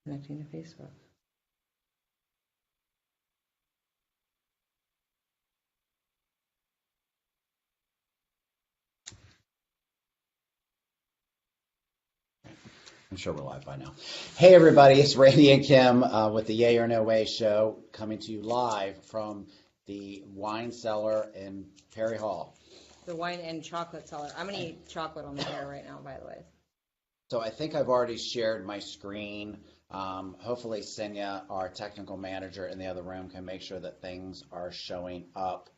Connecting to Facebook. I'm sure we're live by now. Hey, everybody, it's Randy and Kim with the Yaay or No Way show, coming to you live from the wine cellar in Perry Hall. The wine and chocolate cellar. I'm going to eat chocolate on the air right now, by the way. So I think I've already shared my screen. Hopefully, Senya, our technical manager in the other room, can make sure that things are showing up.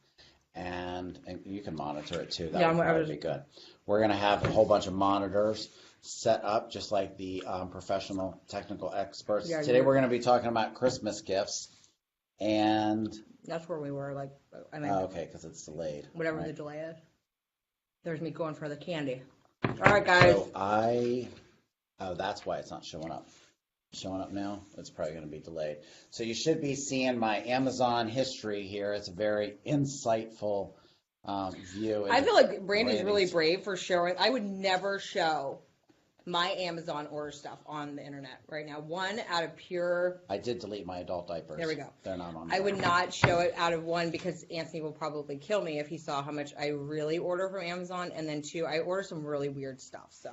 And you can monitor it too. That would probably be good. We're going to have a whole bunch of monitors set up, just like the professional technical experts. Yeah, Today we're going to be talking about Christmas gifts, and that's where we were. Like, I mean, okay, because it's delayed. Whatever the delay is. There's me going for the candy. All right, guys. So that's why it's not showing up. Showing up now. It's probably going to be delayed. So you should be seeing my Amazon history here. It's a very insightful view. I feel like Brandy's really brave for showing. I would never show my Amazon order stuff on the internet right now. One, out of pure... I did delete my adult diapers. There we go. They're not on I would not show it out of one, because Anthony will probably kill me if he saw how much I really order from Amazon. And then two, I order some really weird stuff. So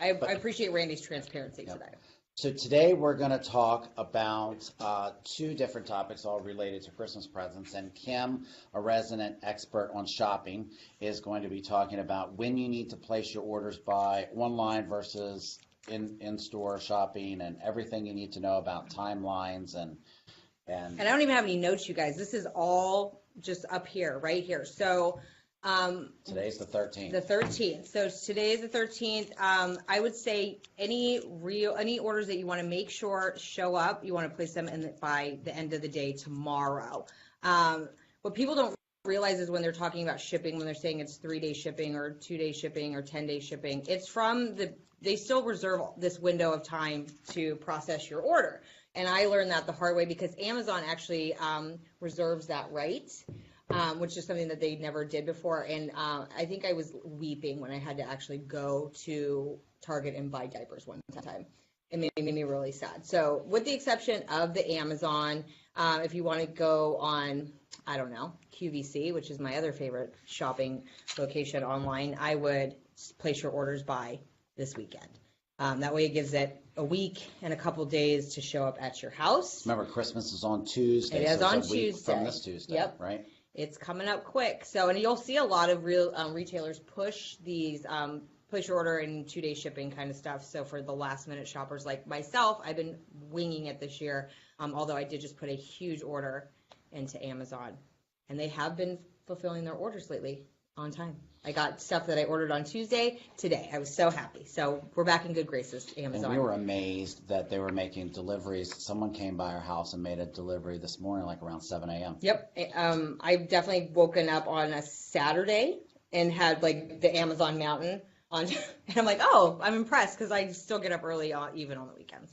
I appreciate Randy's transparency today. So today we're going to talk about two different topics, all related to Christmas presents. And Kim, a resident expert on shopping, is going to be talking about when you need to place your orders by online versus in-store shopping, and everything you need to know about timelines. And I don't even have any notes, you guys. This is all just up here, right here. So today's the 13th. The 13th. So today is the 13th. I would say any orders that you want to make sure show up, you want to place them by the end of the day tomorrow. What people don't realize is when they're talking about shipping, when they're saying it's 3-day shipping or 2-day shipping or 10-day shipping, it's from they still reserve this window of time to process your order. And I learned that the hard way, because Amazon actually reserves that right. Which is something that they never did before. And I think I was weeping when I had to actually go to Target and buy diapers one time. It made me really sad. So with the exception of the Amazon, if you want to go on, I don't know, QVC, which is my other favorite shopping location online, I would place your orders by this weekend. That way it gives it a week and a couple days to show up at your house. Remember, Christmas is on Tuesday. It is on Tuesday. From this Tuesday, yep. Right? It's coming up quick. So, and you'll see a lot of real retailers push these, push your order and 2-day shipping kind of stuff. So for the last minute shoppers like myself, I've been winging it this year. Although I did just put a huge order into Amazon, and they have been fulfilling their orders lately on time. I got stuff that I ordered on Tuesday today. I was so happy. So we're back in good graces, Amazon. And we were amazed that they were making deliveries. Someone came by our house and made a delivery this morning, like around 7 a.m. Yep. I've definitely woken up on a Saturday and had like the Amazon mountain on. And I'm like, oh, I'm impressed, because I still get up early even on the weekends.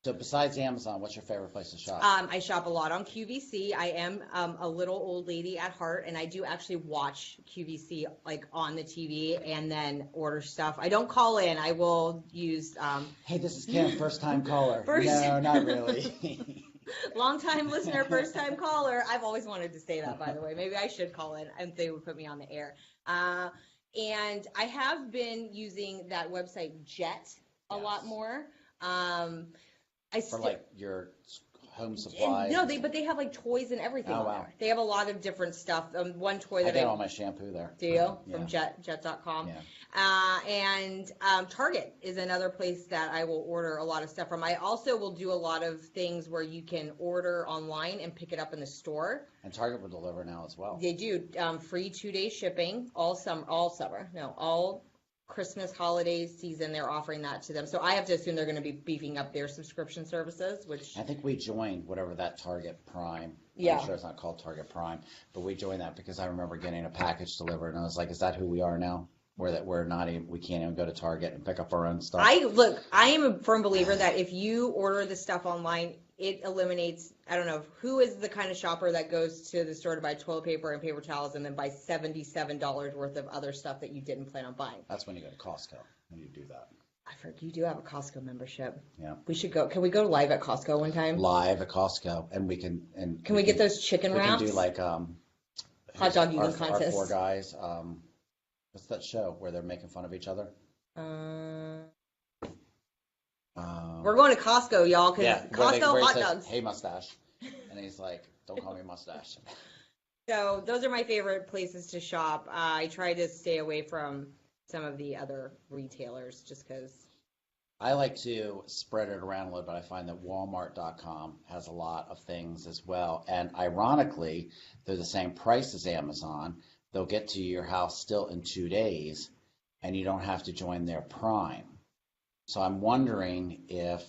So besides Amazon, what's your favorite place to shop? I shop a lot on QVC. I am a little old lady at heart, and I do actually watch QVC like on the TV and then order stuff. I don't call in. I will use. Hey, this is Kim, first time caller. No, not really. Long time listener, first time caller. I've always wanted to say that, by the way. Maybe I should call in and they would put me on the air. And I have been using that website Jet a lot more. For like your home supplies. No, but they have like toys and everything on there. They have a lot of different stuff. One toy that I get all my shampoo there. Do you? From jet.com. Yeah. And Target is another place that I will order a lot of stuff from. I also will do a lot of things where you can order online and pick it up in the store. And Target will deliver now as well. They do. Free 2-day shipping all Christmas holiday season. They're offering that to them. So I have to assume they're going to be beefing up their subscription services, which I think we joined whatever that Target Prime. Yeah. I'm sure it's not called Target Prime, but we joined that because I remember getting a package delivered and I was like, is that who we are now? We can't even go to Target and pick up our own stuff. I am a firm believer that if you order the stuff online, it eliminates, I don't know, who is the kind of shopper that goes to the store to buy toilet paper and paper towels and then buy $77 worth of other stuff that you didn't plan on buying. That's when you go to Costco when you do that. I forget, you do have a Costco membership. Yeah. We should go. Can we go live at Costco one time? Live at Costco, and we can Can we get those chicken we wraps? can do like Hot dog eating our contest. four guys. What's that show where they're making fun of each other? We're going to Costco, y'all, because Yeah, Costco where he hot says, dogs. "Hey, mustache," and he's like, "Don't call me mustache." So those are my favorite places to shop. I try to stay away from some of the other retailers just because. I like to spread it around a little bit. I find that Walmart.com has a lot of things as well. And ironically, they're the same price as Amazon. They'll get to your house still in 2 days, and you don't have to join their Prime. So I'm wondering if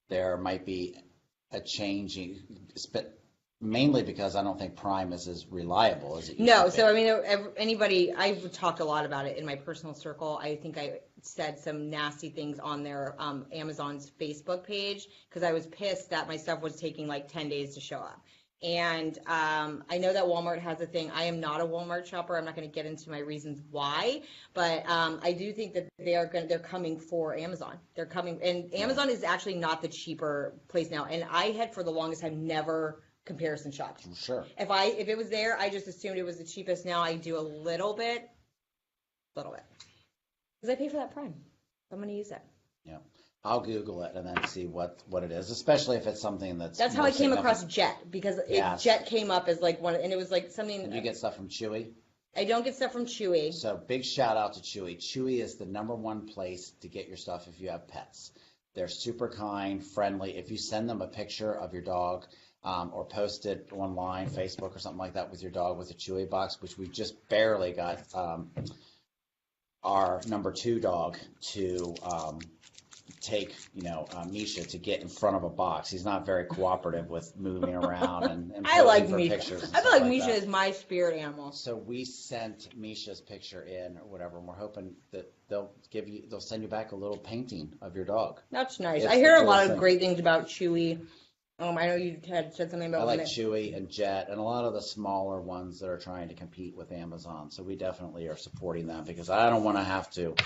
there might be a changing, mainly because I don't think Prime is as reliable as it used to No, be. so I mean, anybody, I've talked a lot about it in my personal circle. I think I said some nasty things on their Amazon's Facebook page because I was pissed that my stuff was taking like 10 days to show up. And I know that Walmart has a thing. I am not a Walmart shopper. I'm not going to get into my reasons why, but I do think that they're coming for Amazon. They're coming, and Amazon is actually not the cheaper place now. And I had for the longest time never comparison shopped. Sure. If it was there, I just assumed it was the cheapest. Now I do a little bit, because I pay for that Prime. I'm going to use it. Yeah. I'll Google it and then see what it is, especially if it's something that's how more I came across significant. Jet, because Yes. Jet came up as like one, and it was like something. And you get stuff from Chewy? I don't get stuff from Chewy. So big shout out to Chewy. Chewy is the #1 place to get your stuff if you have pets. They're super kind, friendly. If you send them a picture of your dog or post it online, Facebook or something like that with your dog with a Chewy box, which we just barely got our #2 dog to take, Misha to get in front of a box. He's not very cooperative with moving around and I like posing for Misha. pictures and I feel stuff like Misha that. is my spirit animal. So we sent Misha's picture in or whatever, and we're hoping that they'll send you back a little painting of your dog. That's nice. It's I hear the a lot coolest of thing. great things about Chewy. I know you had said something about I like when Chewy and Jet and a lot of the smaller ones that are trying to compete with Amazon. So we definitely are supporting them because I don't want to have to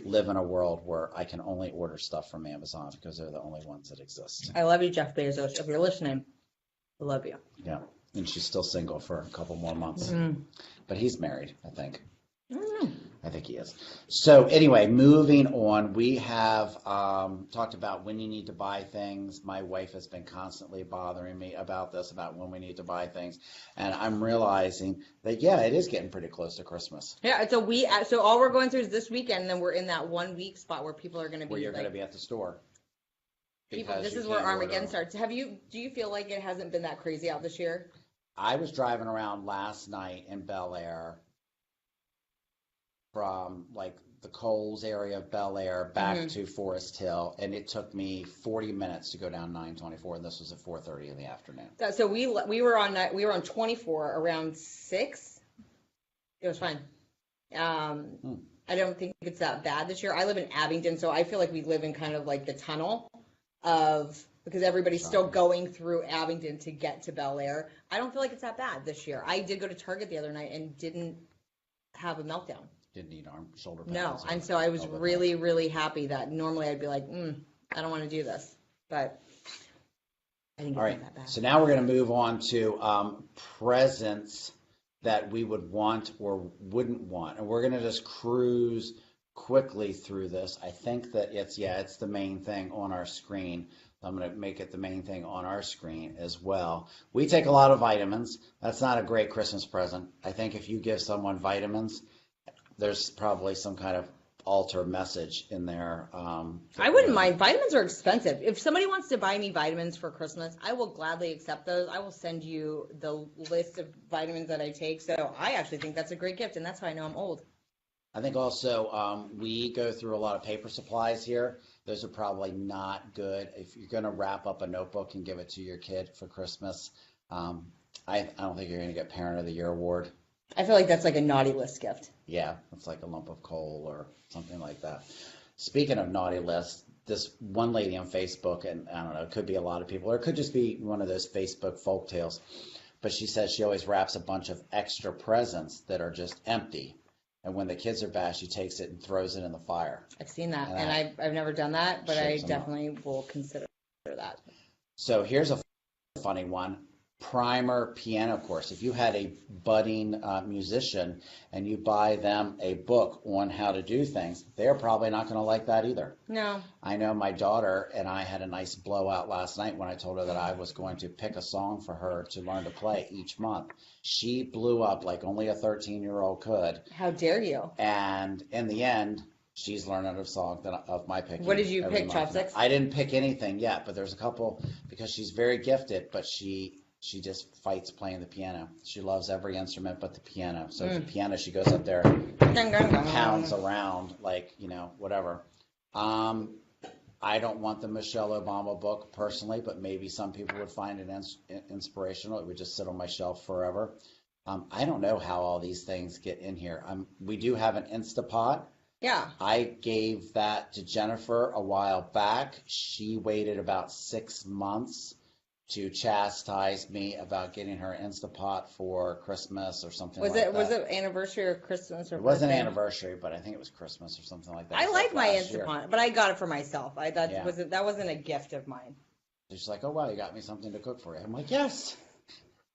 live in a world where I can only order stuff from Amazon because they're the only ones that exist. I love you, Jeff Bezos. If you're listening, I love you. Yeah. And she's still single for a couple more months. Mm. But he's married, I think. I don't know. I think he is. So anyway, moving on, we have talked about when you need to buy things. My wife has been constantly bothering me about this, about when we need to buy things. And I'm realizing that, it is getting pretty close to Christmas. Yeah, so all we're going through is this weekend, and then we're in that 1 week spot where people are going to be Where you're going to be at the store. This is where Armageddon starts. Do you feel like it hasn't been that crazy out this year? I was driving around last night in Bel Air from like the Coles area of Bel Air back to Forest Hill, and it took me 40 minutes to go down 924, and this was at 4:30 in the afternoon. So we were on 24 around 6. It was fine. I don't think it's that bad this year. I live in Abingdon, so I feel like we live in kind of like the tunnel because everybody's still going through Abingdon to get to Bel Air. I don't feel like it's that bad this year. I did go to Target the other night and didn't have a meltdown. Didn't need shoulder pads. No, and so I was really, really happy that normally I'd be like, I don't want to do this, but I didn't get that bad. So now we're going to move on to presents that we would want or wouldn't want, and we're going to just cruise quickly through this. I think that it's the main thing on our screen. I'm going to make it the main thing on our screen as well. We take a lot of vitamins. That's not a great Christmas present. I think if you give someone vitamins, there's probably some kind of alter message in there. I wouldn't mind. Vitamins are expensive. If somebody wants to buy me vitamins for Christmas, I will gladly accept those. I will send you the list of vitamins that I take. So I actually think that's a great gift, and that's how I know I'm old. I think also we go through a lot of paper supplies here. Those are probably not good. If you're going to wrap up a notebook and give it to your kid for Christmas, I don't think you're going to get Parent of the Year award. I feel like that's like a naughty list gift. Yeah, it's like a lump of coal or something like that. Speaking of naughty lists, this one lady on Facebook, and I don't know, it could be a lot of people, or it could just be one of those Facebook folk tales, but she says she always wraps a bunch of extra presents that are just empty. And when the kids are bad, she takes it and throws it in the fire. I've seen that, And and I've never done that, but I shakes 'em up. definitely will consider that. So here's a funny one. Primer piano course. If you had a budding musician and you buy them a book on how to do things, they're probably not going to like that either. No. I know my daughter and I had a nice blowout last night when I told her that I was going to pick a song for her to learn to play each month. She blew up like only a 13-year-old could. How dare you? And in the end, she's learning a song of my picking. What did you every pick, month. chopsticks? I didn't pick anything yet, but there's a couple because she's very gifted, but she just fights playing the piano. She loves every instrument but the piano. So the piano, she goes up there, pounds around like, whatever. I don't want the Michelle Obama book personally, but maybe some people would find it inspirational. It would just sit on my shelf forever. I don't know how all these things get in here. We do have an Instapot. Yeah. I gave that to Jennifer a while back. She waited about 6 months to chastise me about getting her Instapot for Christmas or something like that. Was it anniversary or Christmas or It wasn't birthday? anniversary, but I think it was Christmas or something like that. I like my last year. Instapot, but I got it for myself. Yeah. That wasn't a gift of mine. She's like, oh, wow, you got me something to cook for you. I'm like, yes.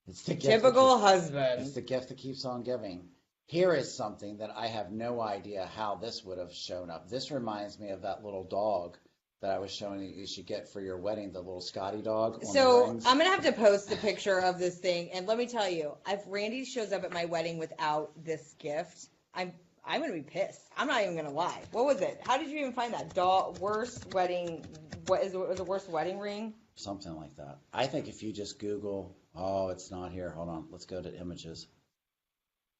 It's the gift Typical It's husband. the gift that keeps on giving. Here is something that I have no idea how this would have shown up. This reminds me of that little dog that I was showing you should get for your wedding, the little Scotty dog. So I'm gonna have to post the picture of this thing, and let me tell you, if Randy shows up at my wedding without this gift, I'm gonna be pissed. I'm not even gonna lie. What was it? How did you even find that? Worst wedding? What is it? Was it worst wedding ring? Something like that. I think if you just Google, oh, it's not here. Hold on. Let's go to images.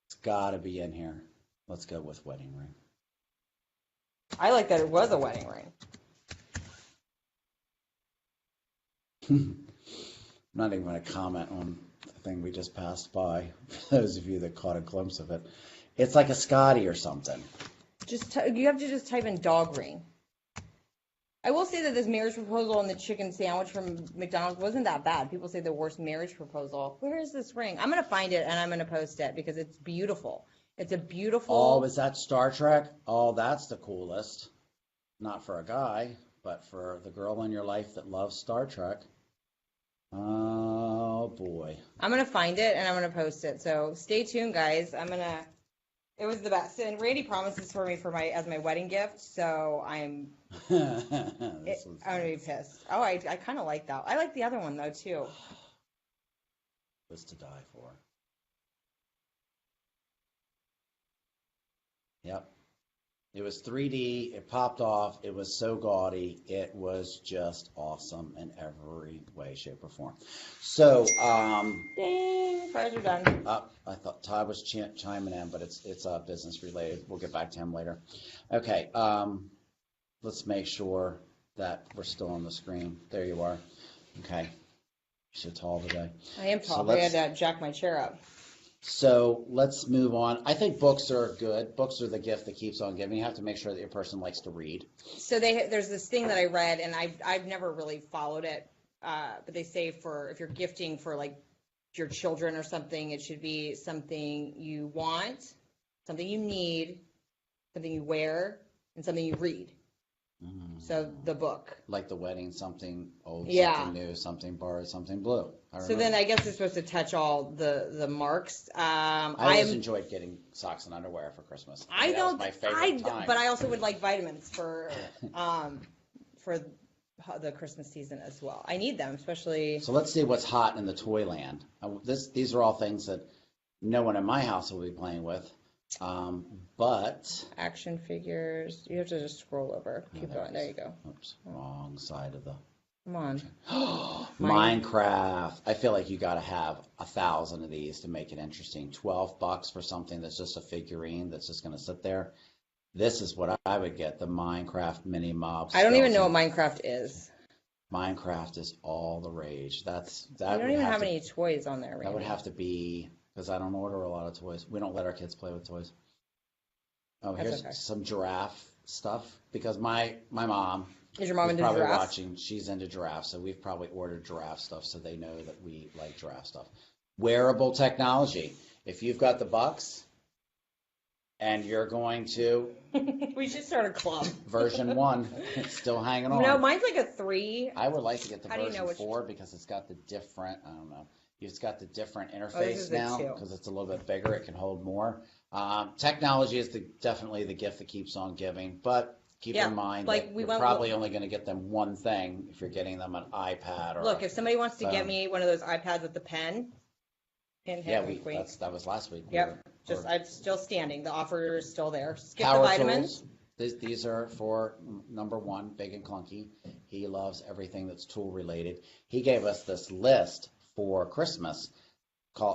It's got to be in here. Let's go with wedding ring. I like that it was a wedding ring. I'm not even going to comment on the thing we just passed by, for those of you that caught a glimpse of it. It's like a Scotty or something. You have to just type in dog ring. I will say that this marriage proposal and the chicken sandwich from McDonald's wasn't that bad. People say the worst marriage proposal. Where is this ring? I'm going to find it and I'm going to post it because it's beautiful. It's a beautiful. Oh, is that Star Trek? Oh, that's the coolest. Not for a guy, but for the girl in your life that loves Star Trek. Oh, boy. I'm going to find it and I'm going to post it. So stay tuned, guys. It was the best. And Randy promises for me as my wedding gift. So I'm going to be pissed. Oh, I kind of like that. I like the other one, though, too. Was to die for. Yep. It was 3D. It popped off. It was so gaudy. It was just awesome in every way, shape, or form. So, Dang, fries are done. I thought Todd was chiming in, but it's business related. We'll get back to him later. Okay. Let's make sure that we're still on the screen. There you are. Okay. You're tall today. I am tall. So I had to jack my chair up. So let's move on. I think books are good. Books are the gift that keeps on giving. You have to make sure that your person likes to read. So there's this thing that I read, and I've never really followed it, but they say if you're gifting for like your children or something, it should be something you want, something you need, something you wear, and something you read. So the book. Like the wedding, something old, Yeah. something new, something borrowed, something blue. So then I guess it's supposed to touch all the marks. I always enjoyed getting socks and underwear for Christmas. I That don't. was my favorite time. But I also would like vitamins for the Christmas season as well. I need them, especially. So let's see what's hot in the toy land. These are all things that no one in my house will be playing with. But Action figures. You have to just scroll over. Keep going. There you go. Oops, wrong side of the. Come on. Minecraft. I feel like you got to have 1,000 of these to make it interesting. $12 for something that's just a figurine that's just going to sit there. This is what I would get, the Minecraft mini mob. I don't even know what Minecraft is. Minecraft is all the rage. I don't even have any toys on there. That would have to be, because I don't order a lot of toys. We don't let our kids play with toys. Oh, here's some giraffe stuff, because my mom is your mom into probably giraffes? watching. She's into giraffes, so we've probably ordered giraffe stuff, so they know that we like giraffe stuff. Wearable technology. If you've got the bucks, And you're going to We should start a club. version 1. It's still hanging on. No, mine's like a 3. I would like to get the How do you version know which- 4 because it's got the different, I don't know, it's got the different this interface is the now 2. because it's a little bit bigger. It can hold more. Technology is definitely the gift that keeps on giving, but keep Yeah, in mind like that we you're went- probably only going to get them one thing if you're getting them an iPad or Look, if somebody wants to get phone. me one of those iPads with the pen, hint, yeah, hint, wink, wink. that was last week. Yep, I'm still standing. The offer is still there. Skip the Power vitamins. tools. These are for number 1, Big and Clunky. He loves everything that's tool related. He gave us this list for Christmas.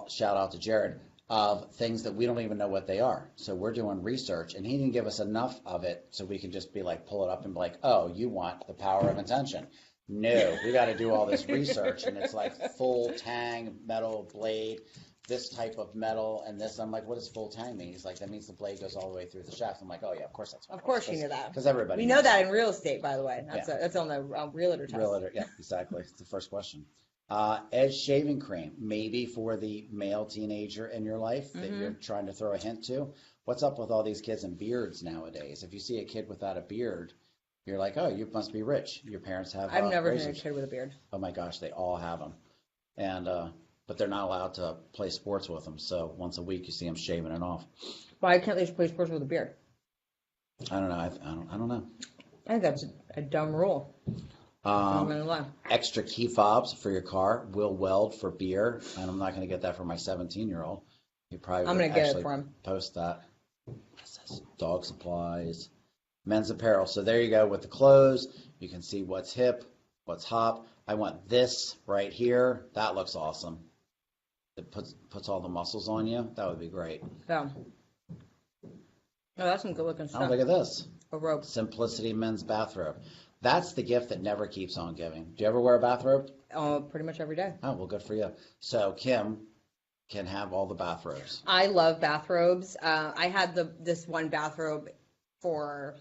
Shout out to Jared, of things that we don't even know what they are. So we're doing research, and he didn't give us enough of it so we can just be like, pull it up and be like, oh, you want the power of intention. No, we got to do all this research, and it's like full tang metal blade, this type of metal, and this. I'm like, what does full tang mean? He's like, that means the blade goes all the way through the shaft. I'm like, oh yeah, of course that's what Of course you knew that. because everybody We know knows. that in real estate, by the way. That's Yeah. that's on the realtor test. Realtor, yeah, exactly. It's the first question. Edge shaving cream, maybe for the male teenager in your life that you're trying to throw a hint to. What's up with all these kids and beards nowadays? If you see a kid without a beard, you're like, oh, you must be rich. Your parents have I've never seen a razors. kid with a beard. Oh my gosh, they all have them. And but they're not allowed to play sports with them. So once a week you see them shaving it off. Why can't they play sports with a beard? I don't know. I don't know. I think that's a dumb rule. I'm gonna lie. Extra key fobs for your car. Will weld for beer. And I'm not going to get that for my 17-year-old. You probably I'm would gonna get it actually for him. post that. What's this? Dog supplies. Men's apparel. So there you go with the clothes. You can see what's hip, what's hop. I want this right here. That looks awesome. It puts all the muscles on you. That would be great. Yeah. Oh, that's some good looking Oh, stuff. look at this. A robe. Simplicity men's bathrobe. That's the gift that never keeps on giving. Do you ever wear a bathrobe? Pretty much every day. Oh, well, good for you. So Kim can have all the bathrobes. I love bathrobes. I had this one bathrobe for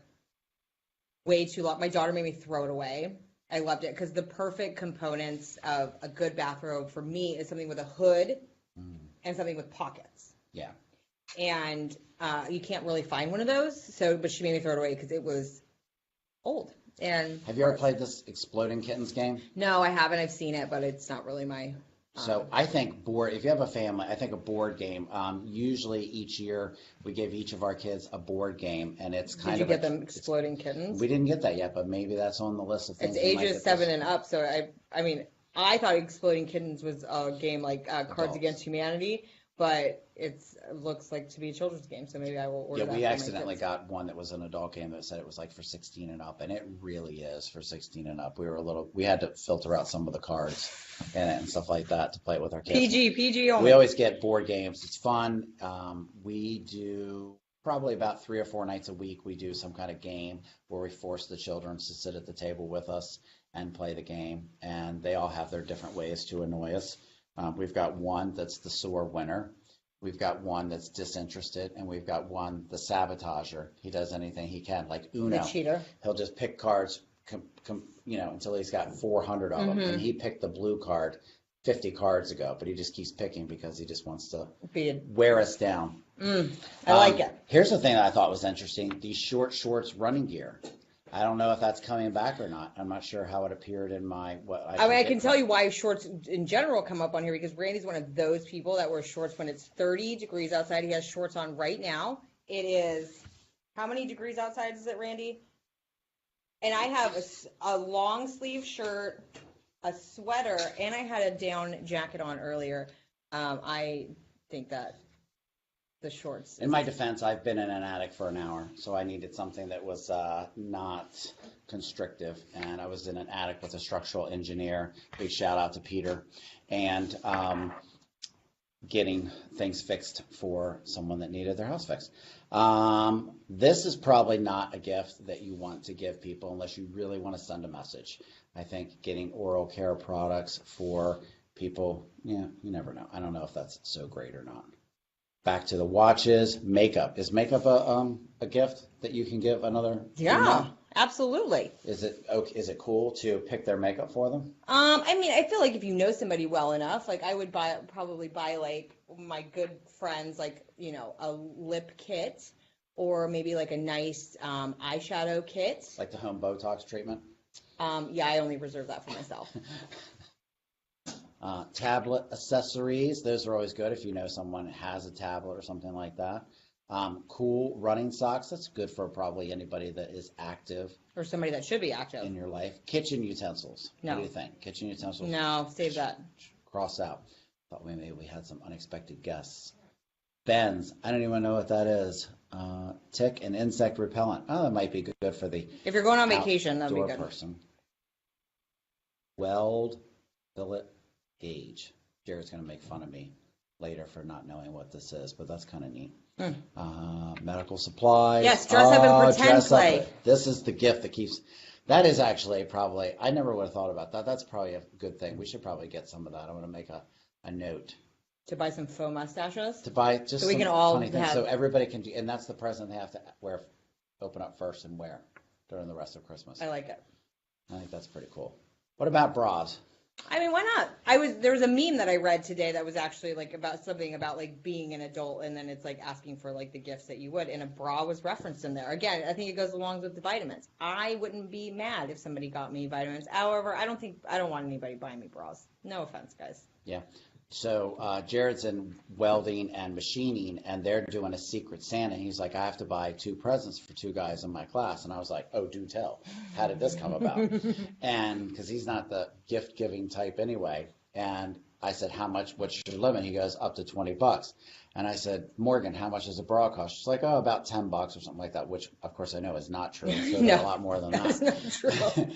way too long. My daughter made me throw it away. I loved it because the perfect components of a good bathrobe for me is something with a hood and something with pockets. Yeah. And you can't really find one of those. But she made me throw it away because it was old. And Have you ever played this Exploding Kittens game? No, I haven't. I've seen it, but it's not really my. So I think if you have a family, I think a board game. Usually each year we give each of our kids a board game, and it's kind Did you of get them Exploding Kittens? We didn't get that yet, but maybe that's on the list of things. It's we might ages get 7 this- and up, so I mean, I thought Exploding Kittens was a game like Cards Adults. Against Humanity, but it looks like to be a children's game, so maybe I will order Yeah, that we for my accidentally kids. got one that was an adult game that said it was like for 16 and up, and it really is for 16 and up. We had to filter out some of the cards and stuff like that to play it with our kids. PG only. We always get board games. It's fun. We do probably about 3 or 4 nights a week. We do some kind of game where we force the children to sit at the table with us and play the game, and they all have their different ways to annoy us. We've got one that's the sore winner. We've got one that's disinterested, and we've got one, the sabotager. He does anything he can, like Uno. The cheater. He'll just pick cards, until he's got 400 of them. And he picked the blue card 50 cards ago, but he just keeps picking because he just wants to wear us down. I like it. Here's the thing that I thought was interesting: these short shorts running gear. I don't know if that's coming back or not. I'm not sure how it appeared in my I can tell you why shorts in general come up on here, because Randy's one of those people that wears shorts when it's 30 degrees outside. He has shorts on right now. It is, how many degrees outside is it, Randy? And I have a long sleeve shirt, a sweater, and I had a down jacket on earlier. I think that the shorts. In my defense, I've been in an attic for an hour, so I needed something that was not constrictive. And I was in an attic with a structural engineer. Big shout out to Peter. And getting things fixed for someone that needed their house fixed. This is probably not a gift that you want to give people unless you really want to send a message. I think getting oral care products for people, you never know. I don't know if that's so great or not. Back to the watches, makeup. Is makeup a gift that you can give another? Yeah, female? absolutely. Is it cool to pick their makeup for them? I mean, I feel like if you know somebody well enough, like I would probably buy like my good friends, like, a lip kit, or maybe like a nice eyeshadow kit. Like the home Botox treatment? Yeah, I only reserve that for myself. Tablet accessories, those are always good if you know someone has a tablet or something like that. Cool running socks, that's good for probably anybody that is active Or somebody that should be active. in your life. Kitchen utensils, No. what do you think? Kitchen utensils? No, save that. Cross out. Thought maybe we had some unexpected guests. Bends, I don't even know what that is. Tick and insect repellent. Oh, that might be good for the If you're going on vacation, that'd be outdoor good. person. Weld billet gauge. Jared's going to make fun of me later for not knowing what this is, but that's kind of neat. Medical supplies. Yes, dress up and pretend dress up. play. This is the gift that keeps. That is actually probably. I never would have thought about that. That's probably a good thing. We should probably get some of that. I'm going to make a note To buy some faux mustaches. to buy just So we some can all funny things have- so everybody can do. And that's the present they have to wear, open up first and wear during the rest of Christmas. I like it. I think that's pretty cool. What about bras? I mean, why not? There was a meme that I read today that was actually like about something about like being an adult, and then it's like asking for like the gifts that you would, and a bra was referenced in there. Again, I think it goes along with the vitamins. I wouldn't be mad if somebody got me vitamins. However, I don't want anybody buying me bras. No offense, guys. Yeah. So Jared's in welding and machining, and they're doing a Secret Santa. He's like, I have to buy 2 presents for 2 guys in my class. And I was like, oh, do tell. How did this come about? And because he's not the gift-giving type anyway. And I said, what's your limit? He goes, up to $20. And I said, Morgan, how much does a bra cost? She's like, oh, about $10 or something like that, which, of course, I know is not true. So they're a lot more than that. That's not true.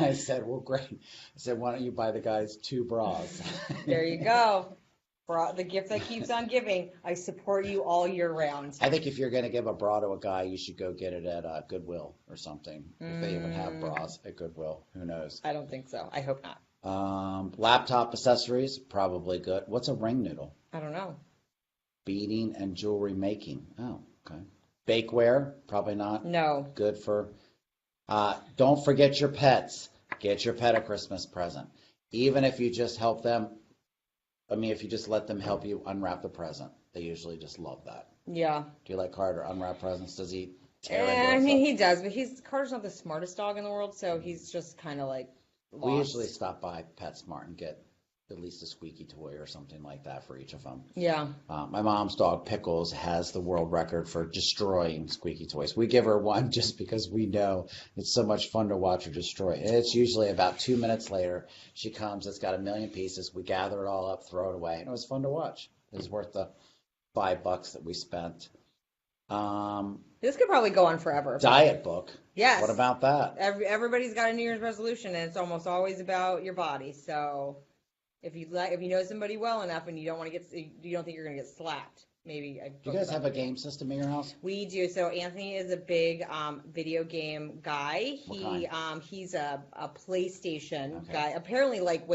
I said, well, great. I said, why don't you buy the guys 2 bras? There you go. The gift that keeps on giving. I support you all year round. I think if you're going to give a bra to a guy, you should go get it at Goodwill or something. If they even have bras at Goodwill, who knows? I don't think so. I hope not. Laptop accessories, probably good. What's a ring noodle? I don't know. Beading and jewelry making. Oh, okay. Bakeware, probably not. No. Good for. Don't forget your pets. Get your pet a Christmas present. Even if you just help them. I mean, if you just let them help you unwrap the present, they usually just love that. Yeah. Do you let Carter unwrap presents? Does he tear into I mean, stuff? he does, but Carter's not the smartest dog in the world, so he's just kind of like lost. We usually stop by PetSmart and get at least a squeaky toy or something like that for each of them. Yeah. My mom's dog, Pickles, has the world record for destroying squeaky toys. We give her one just because we know it's so much fun to watch her destroy it. And it's usually about 2 minutes later. She comes, it's got 1,000,000 pieces. We gather it all up, throw it away. And it was fun to watch. It was worth the $5 that we spent. This could probably go on forever. Diet book. Yes. What about that? Everybody's got a New Year's resolution, and it's almost always about your body. So if you know somebody well enough and you don't think you're going to get slapped, maybe. Do you guys have a game system in your house? We do. So Anthony is a big video game guy. What kind? He's a PlayStation Okay. guy. Apparently, like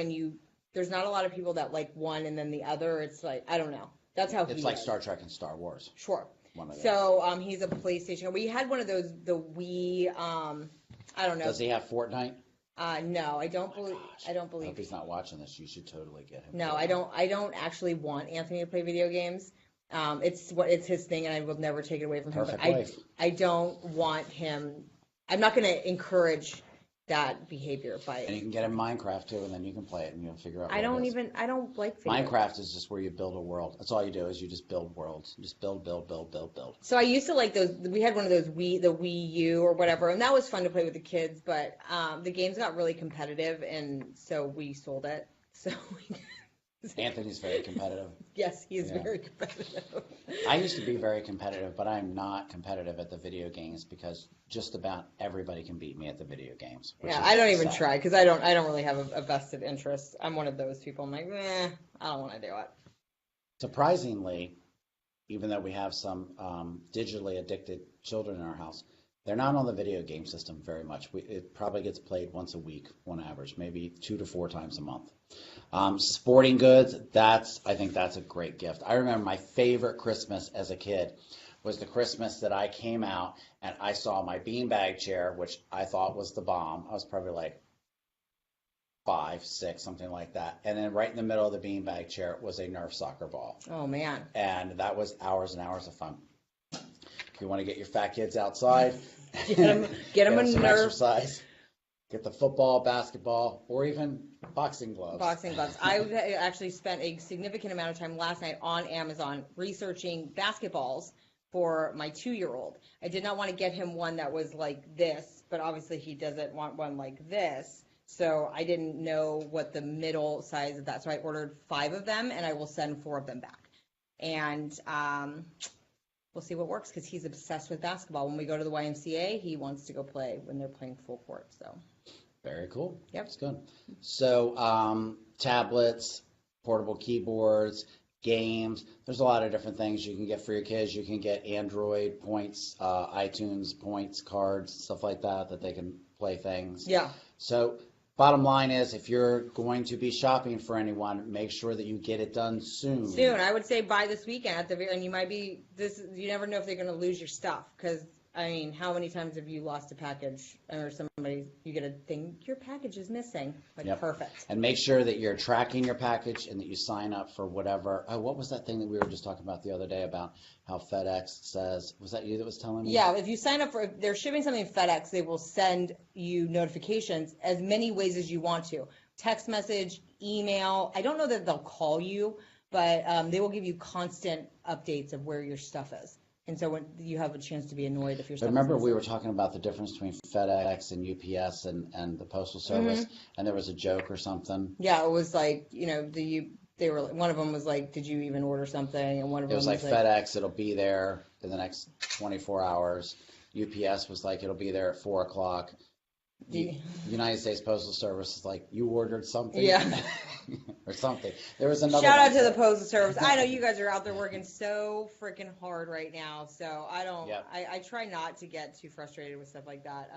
there's not a lot of people that like one and then the other. It's like, I don't know. That's how It's like Star Trek and Star Wars. Sure. One of those. So he's a PlayStation. We had one of those, the Wii. I don't know. Does he have Fortnite? No, I don't believe. Gosh. I don't I believe. hope he's not watching this. You should totally get him. No, Fortnite. I don't actually want Anthony to play video games. It's his thing, and I will never take it away from him. Perfect But life. I don't want him. I'm not going to encourage that behavior. And you can get in Minecraft too, and then you can play it, and you'll figure out. I don't like video. Minecraft is just where you build a world. That's all you do is you just build worlds. You just build. So I used to like those. We had one of those the Wii U or whatever, and that was fun to play with the kids. But the games got really competitive, and so we sold it. So Anthony's very competitive. yes, he is Yeah. very competitive. I used to be very competitive, but I'm not competitive at the video games because just about everybody can beat me at the video games. Yeah, I don't even try because I don't really have a vested interest. I'm one of those people. I'm like, I don't want to do it. Surprisingly, even though we have some digitally addicted children in our house, they're not on the video game system very much. It probably gets played once a week on average, maybe 2 to 4 times a month. Sporting goods, I think that's a great gift. I remember my favorite Christmas as a kid was the Christmas that I came out and I saw my beanbag chair, which I thought was the bomb. I was probably like 5, 6, something like that. And then right in the middle of the beanbag chair was a Nerf soccer ball. Oh man. And that was hours and hours of fun. If you want to get your fat kids outside, Get 'em a some Nerf. exercise. Get the football, basketball, or even boxing gloves. Boxing gloves. I actually spent a significant amount of time last night on Amazon researching basketballs for my 2-year-old. I did not want to get him one that was like this, but obviously he doesn't want one like this. So I didn't know what the middle size of that. So I ordered 5 of them, and I will send 4 of them back. And we'll see what works, because he's obsessed with basketball. When we go to the YMCA, he wants to go play when they're playing full court. So. Very cool. Yep. That's good. So tablets, portable keyboards, games. There's a lot of different things you can get for your kids. You can get Android points, iTunes points, cards, stuff like that they can play things. Yeah. So bottom line is, if you're going to be shopping for anyone, make sure that you get it done soon. Soon. I would say by this weekend and you might be, you never know if they're going to lose your stuff, because I mean, how many times have you lost a package, or you get a thing, your package is missing? Like, Yep. Perfect. And make sure that you're tracking your package and that you sign up for whatever. Oh, what was that thing that we were just talking about the other day about how FedEx says? Was that you that was telling me? Yeah, if you sign up if they're shipping something FedEx, they will send you notifications as many ways as you want to. Text message, email. I don't know that they'll call you, but they will give you constant updates of where your stuff is. And so when you have a chance to be annoyed if your stuff Remember, is we were talking about the difference between FedEx and UPS and the Postal Service, and there was a joke or something. Yeah, it was like, they were, one of them was like, did you even order something? And one of It them was like FedEx, it'll be there in the next 24 hours. UPS was like, it'll be there at 4 o'clock. United States Postal Service is like, you ordered something? Yeah. Or something. There was another Shout out one. to the Postal Service. I know you guys are out there working so freaking hard right now, so Yep. I try not to get too frustrated with stuff like that.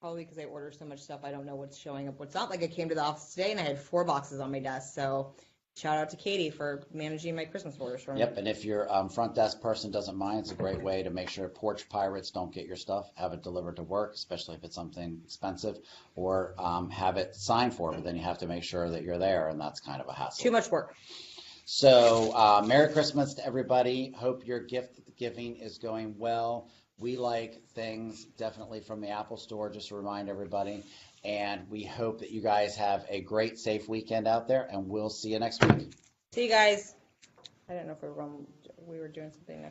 Probably because I order so much stuff, I don't know what's showing up, what's not. Like, I came to the office today and I had 4 boxes on my desk, so shout out to Katie for managing my Christmas orders for me. Yep, and if your front desk person doesn't mind, it's a great way to make sure porch pirates don't get your stuff. Have it delivered to work, especially if it's something expensive, or have it signed for, but then you have to make sure that you're there, and that's kind of a hassle. Too much work. So Merry Christmas to everybody. Hope your gift giving is going well. We like things definitely from the Apple Store, just to remind everybody. And we hope that you guys have a great, safe weekend out there, and we'll see you next week. See you guys. I didn't know if we were doing something next.